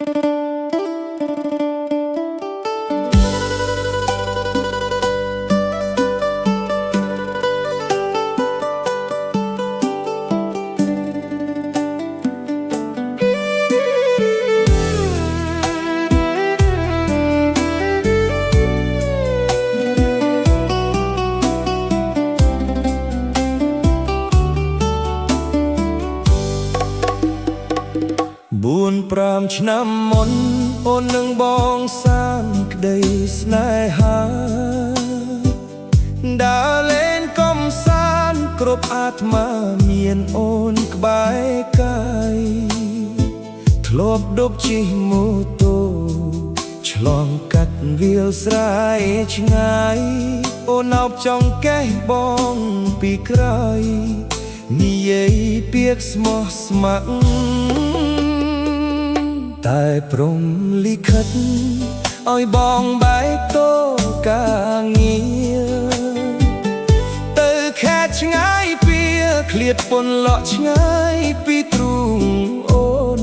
4-5 ឆ្នាំមុនអូននឹងបងសានក្តីស្នេហាដើរលេងកំសាន្តគ្រប់អាត្មាមានអូនក្បែរកាយធ្លាប់ដប់ជិះម៉ូតូឆ្លងកាត់វាលស្រែឆ្ងាយអូនអោបចង់កេះបងពីក្រោយនិយាយពាក្យស្មោះស្ម័គ្រតែព្រំលិខិតឲ្យបងបែកតោការងារទៅខេត្តឆ្ងាយពីឃ្លាតពន្លក់ឆ្ងាយពីទ្រូងអូន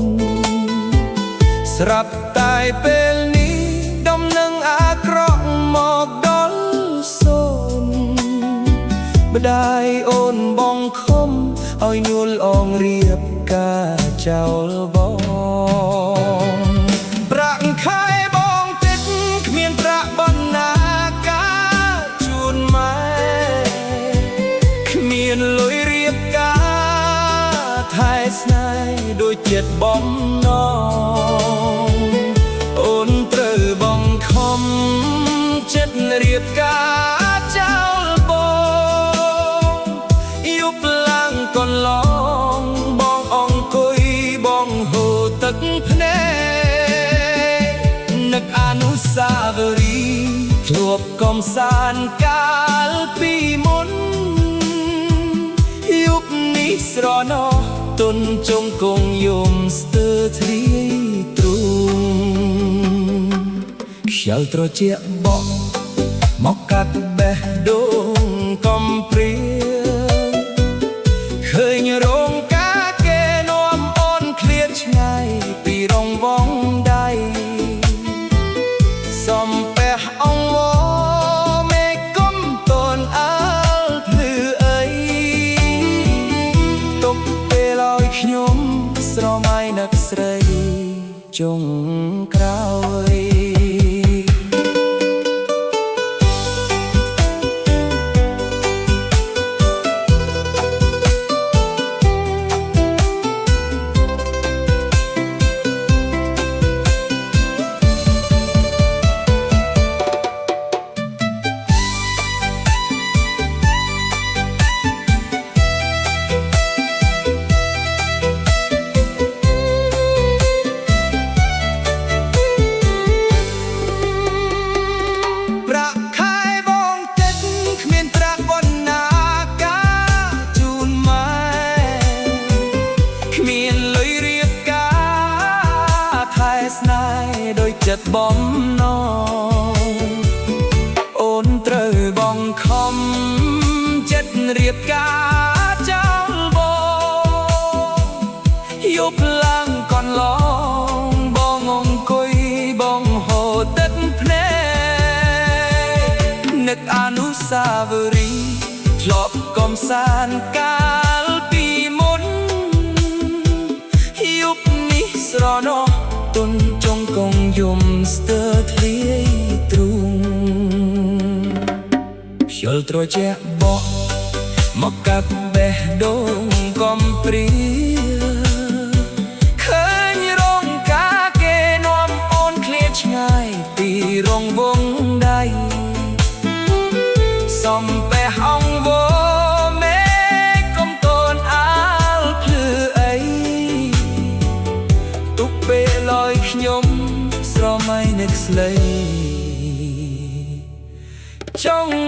ស្រាប់តែពេលនេះដំណឹងអាក្រក់មកដល់សូនម្ដាយអូនបងខំឲ្យញួលអងរៀបការចោលបងប្រាក់ខែបងតិចគ្មានប្រាក់បណ្ណាការជូនម៉ែគ្មានលុយរៀបការថែស្នេហ៍ដូចចិត្តបំណងអូនត្រូវបងខំចិត្តរៀបការចោលបងយប់ឡើងកន្លងបងអង្គុយបងហូរទឹកភ្នែកនឹកអនុស្សាវរីយ៍ធ្លាប់កំសាន្តកាលពីមុនយប់នេះស្រណោះទុនជុំគង់យំស្ទើរធ្លាយទ្រូងខ្យល់ត្រជាក់បក់មកកាត់បេះដូងកំព្រាឃើញរោងការគេនាំអូនឃ្លាតឆ្ងាយពីរងវងដៃសំពះអង្វរមេគុំតនអើលភ្លឺអីទុកពេលឲ្យខ្ញុំស្រមៃនឹកស្រីចុងក្រោយចិត្តបំណងអូនត្រូវបងខំចិត្តរៀបការចោលបងយប់ឡើងកន្លងបងអង្គុយបងហូរទឹកភ្នែកនឹកអនុស្សាវរីយ៍ធ្លាប់កំសាន្តកាលពីមុនយប់នេះស្រណោះទុនចុងកងយំស្ទើរធ្លាយទ្រូងខ្យល់ត្រជាក់បក់មកកាត់បេះដូងកំព្រាឃើញរោងការគេនាំអូនឃ្លាតឆ្ងាយពីរងវងដៃសំពះអង្វរមេគុំតនអើលភ្លឺអីទុកពេលឲ្យខ្ញុំស្រមៃនឹកស្លេចង់